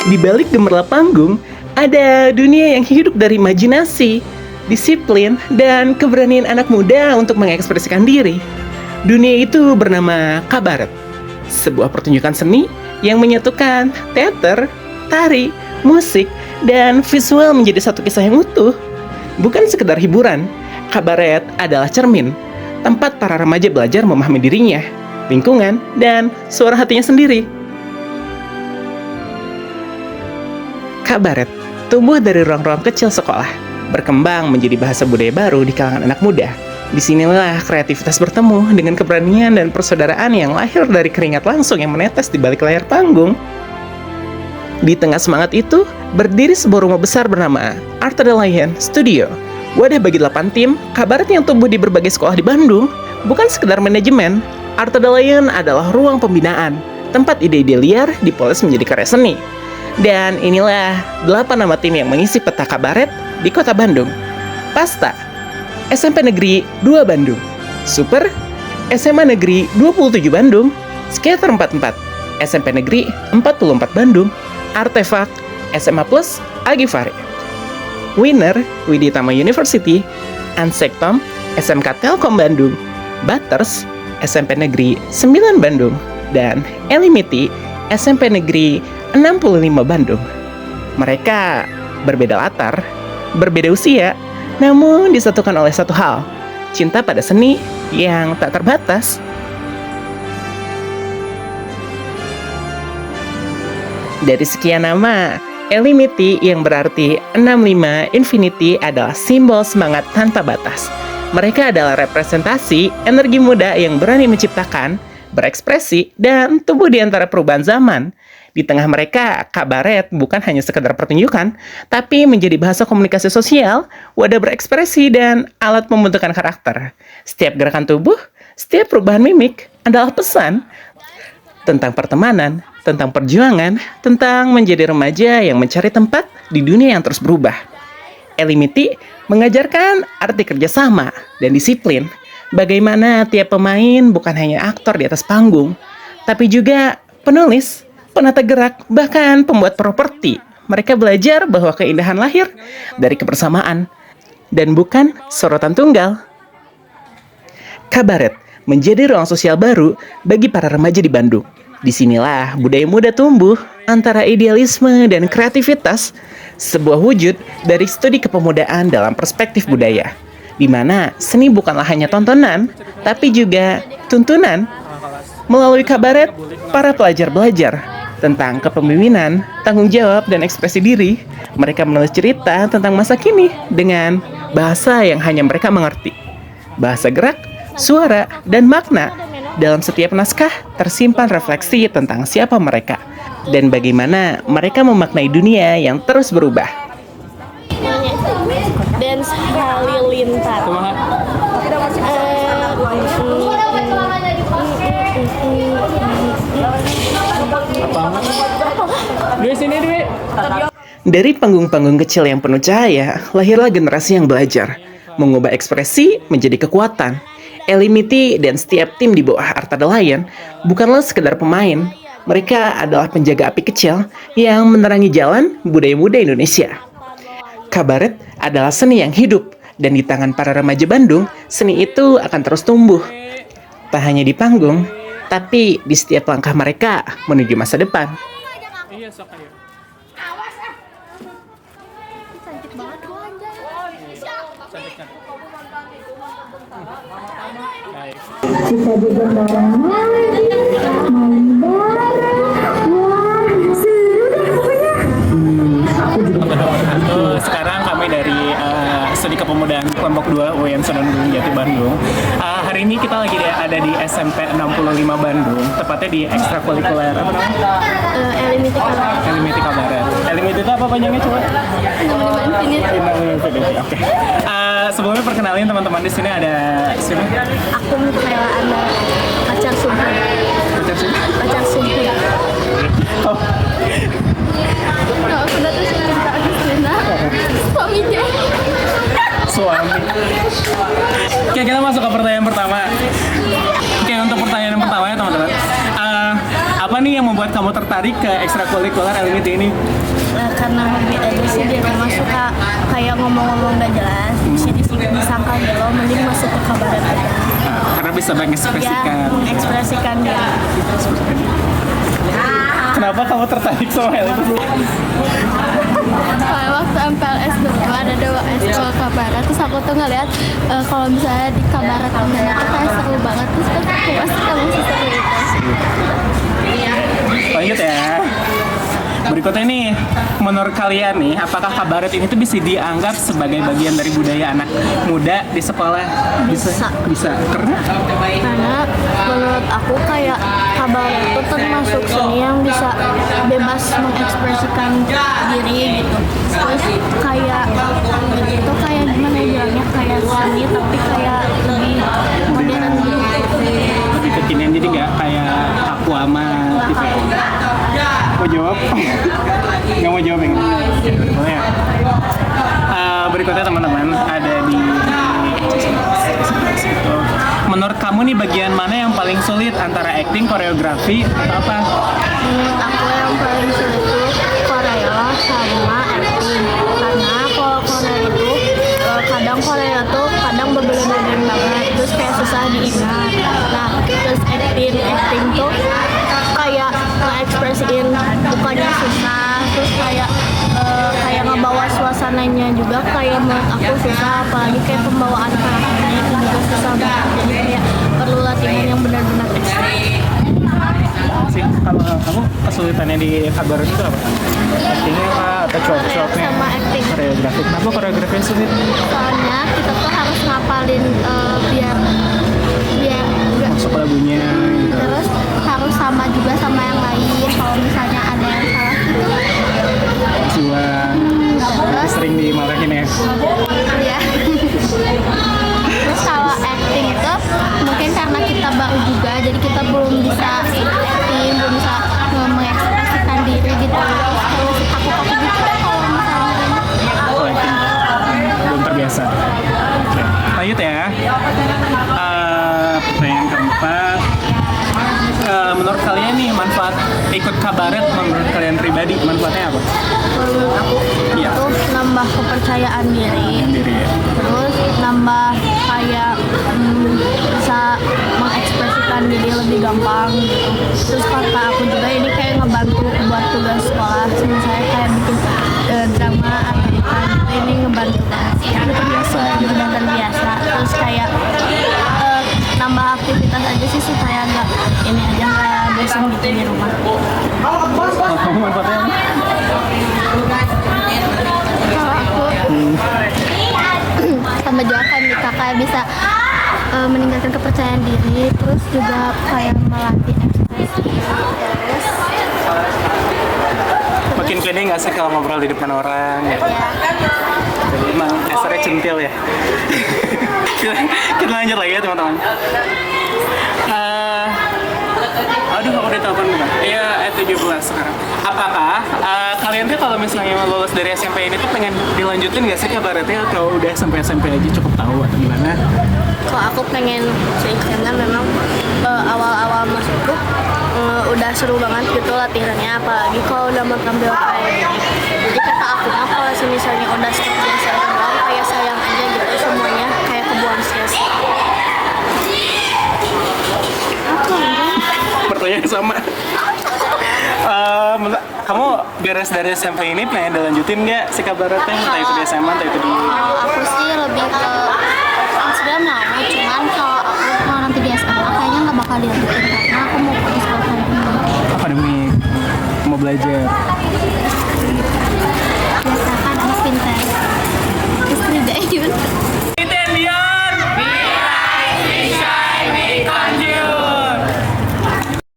Di balik gemerlap panggung, ada dunia yang hidup dari imajinasi, disiplin, dan keberanian anak muda untuk mengekspresikan diri. Dunia itu bernama kabaret, sebuah pertunjukan seni yang menyatukan teater, tari, musik, dan visual menjadi satu kisah yang utuh. Bukan sekedar hiburan, kabaret adalah cermin, tempat para remaja belajar memahami dirinya, lingkungan, dan suara hatinya sendiri. Kabaret tumbuh dari ruang-ruang kecil sekolah, berkembang menjadi bahasa budaya baru di kalangan anak muda. Disinilah kreativitas bertemu dengan keberanian dan persaudaraan yang lahir dari keringat langsung yang menetes di balik layar panggung. Di tengah semangat itu, berdiri sebuah rumah besar bernama Art of the Lion Studio. Wadah bagi 8 tim, kabaret yang tumbuh di berbagai sekolah di Bandung, bukan sekedar manajemen. Art of the Lion adalah ruang pembinaan, tempat ide-ide liar dipoles menjadi karya seni. Dan inilah 8 nama tim yang mengisi peta kabaret di kota Bandung. Pasta, SMP Negeri 2 Bandung. Super, SMA Negeri 27 Bandung. Skater 44, SMP Negeri 44 Bandung. Artefak, SMA Plus, Agifari. Winner, Widitama University. Ansektom, SMK Telkom Bandung. Butters, SMP Negeri 9 Bandung. Dan Elimiti, SMP Negeri 65 Bandung. Mereka berbeda latar, berbeda usia, namun disatukan oleh satu hal, cinta pada seni yang tak terbatas. Dari sekian nama, Elimiti yang berarti 65 Infinity adalah simbol semangat tanpa batas. Mereka adalah representasi energi muda yang berani menciptakan, berekspresi, dan tumbuh di antara perubahan zaman. Di tengah mereka, kabaret bukan hanya sekedar pertunjukan, tapi menjadi bahasa komunikasi sosial, wadah berekspresi, dan alat pembentukan karakter. Setiap gerakan tubuh, setiap perubahan mimik adalah pesan tentang pertemanan, tentang perjuangan, tentang menjadi remaja yang mencari tempat di dunia yang terus berubah. Elimiti mengajarkan arti kerjasama dan disiplin. Bagaimana tiap pemain bukan hanya aktor di atas panggung, tapi juga penulis, penata gerak, bahkan pembuat properti. Mereka belajar bahwa keindahan lahir dari kebersamaan dan bukan sorotan tunggal. Kabaret menjadi ruang sosial baru bagi para remaja di Bandung. Disinilah budaya muda tumbuh antara idealisme dan kreativitas, sebuah wujud dari studi kepemudaan dalam perspektif budaya, di mana seni bukanlah hanya tontonan, tapi juga tuntunan. Melalui kabaret, para pelajar belajar tentang kepemimpinan, tanggung jawab, dan ekspresi diri. Mereka menulis cerita tentang masa kini dengan bahasa yang hanya mereka mengerti. Bahasa gerak, suara, dan makna. Dalam setiap naskah tersimpan refleksi tentang siapa mereka dan bagaimana mereka memaknai dunia yang terus berubah. Dance Halilintar. Dwi sini Dwi. Dari panggung-panggung kecil yang penuh cahaya, lahirlah generasi yang belajar mengubah ekspresi menjadi kekuatan. Elimiti dan setiap tim di bawah Art of the Lion bukanlah sekedar pemain. Mereka adalah penjaga api kecil yang menerangi jalan budaya muda Indonesia. Kabaret adalah seni yang hidup, dan di tangan para remaja Bandung, seni itu akan terus tumbuh. Tak hanya di panggung, tapi di setiap langkah mereka menuju masa depan. Cantik banget tuh anjay. Kita juga bareng lagi, main bareng, wah seru deh pokoknya. Sekarang kami dari Studi Kepemudaan Kelompok 2 UIN Sunan Gunung Jati Bandung. Hari ini kita lagi ada di SMP 65 Bandung, tepatnya di ekstrakurikuler apa namanya? Elimiti Kabaret. Elimiti Kabaret. Elimiti itu apa panjangnya coba? Infinity. Oke. Sebelumnya perkenalin teman-teman di sini ada sini. Aku Mikaela Anda pacar sumpah. Pacar sumpah. Oh. Nah, sudah tuh Cinta Agustina. Suaminya. Suami. Oke, kita masuk ke pertanyaan pertama. Oke, untuk pertanyaan pertama ya teman-teman. Apa nih yang membuat kamu tertarik ke ekstrakurikuler Elimity ini? Karena hobi aja sih di rumah suka kayak ngomong-ngomong gak jelas, disangka gitu, mending masuk ke kabaret aja. Karena bisa mengekspresikan. Ya, mengekspresikan diri. Kenapa kamu tertarik sama Elimity? Kayak waktu MPLS dulu ada 2 eskul kabaret, terus aku tuh ngeliat kalau misalnya di kabaret ini tuh kayak seru banget, terus pas aku masuk kamu seru itu. Lanjut ya. Berikutnya nih, menurut kalian nih, apakah kabaret ini tuh bisa dianggap sebagai bagian dari budaya anak muda di sekolah? Bisa. Karena Menurut aku kayak kabaret itu termasuk seni yang bisa bebas mengekspresikan diri gitu. Terus kayak itu kayak gimana ya bilangnya, kayak seni tapi kayak lebih modern gitu. lebih kekinian, jadi nggak kayak aku amat gitu. Mau jawab? Nggak mau jawab yang ini? Ya, udah boleh ya. Berikutnya teman-teman ada di situ. Menurut kamu nih bagian mana yang paling sulit antara acting, koreografi, atau apa? Menurut aku yang paling sulit itu koreo sama acting. Karena kalau koreo itu kadang koreo tuh kadang berbeda-beda banget, terus kayak susah diingat. Nah, terus acting tuh kayak nge-ekspresiin bukannya susah, terus kayak ngebawa suasananya juga kayak menurut aku susah, apalagi kayak pembawaan karakternya itu juga susah banget, jadi kayak perlu latihan yang benar-benar ekstra. Sih, kalau kamu kesulitannya di kabaret itu apa? Actingnya apa? Atau cuap-cuapnya? Sama acting. Koreografi. Kenapa koreografi yang sulit? Soalnya kita tuh harus ngapalin biar enggak, Masuk lagunya gitu. terus harus sama juga sama yang lain, kalau misalnya ada yang salah Juang. terus Sering dimarahin ya. ya. Terus kalau acting itu mungkin karena kita baru juga, jadi kita belum bisa acting, belum bisa mengekspresikan diri gitu. Terus aku gitu deh kalau misalnya Oh, acting. Belum terbiasa. Oke. Lanjut ya. Pertanyaan keempat. Menurut kalian nih manfaat ikut kabaret menurut kalian pribadi manfaatnya apa? menurut aku Iya. itu nambah kepercayaan diri, Sendiri ya. terus nambah kayak bisa mengekspresikan diri lebih gampang gitu. Terus kata aku juga ini kayak ngebantu buat tugas sekolah, misalnya kayak bikin drama atau apa gitu, ini ngebantu banget. Itu terbiasa, udah terbiasa. Terus kayak nambah aktivitas aja sih supaya nggak ini aja nggak bosan gitu di rumah. Kamu manfaatnya apa? Kalau aku tambah juga kan kayak bisa meningkatkan kepercayaan diri, terus juga kayak melatih ekspresi, terus Makin pede nggak sih kalau ngobrol di depan orang? Ya. Jadi emang dasarnya centil ya. Kita lanjut lagi ya teman-teman. Aduh, aku udah telepon bukan? Iya, 17 sekarang. Apakah kalian tuh kalau misalnya lulus dari SMP ini tuh pengen dilanjutin nggak sih kabaretnya, atau udah sampai SMP aja cukup tahu atau gimana? kalau aku pengen sih karena memang awal-awal masuk tuh udah seru banget gitu latihannya, apalagi kalau udah mau tampil kayak gini. Jadi kata aku kalau misalnya udah stop di SMP doang, kayak sayang aja gitu, semuanya kayak kebuang sia-sia. Pertanyaan sama. Kamu beres dari SMP ini pengen dilanjutin nggak si kabaretnya? Entah itu di SMA, entah itu di... Kalau aku sih lebih ke sebenarnya mau, cuman kalau aku nanti di SMA kayaknya nggak bakal dilanjutin.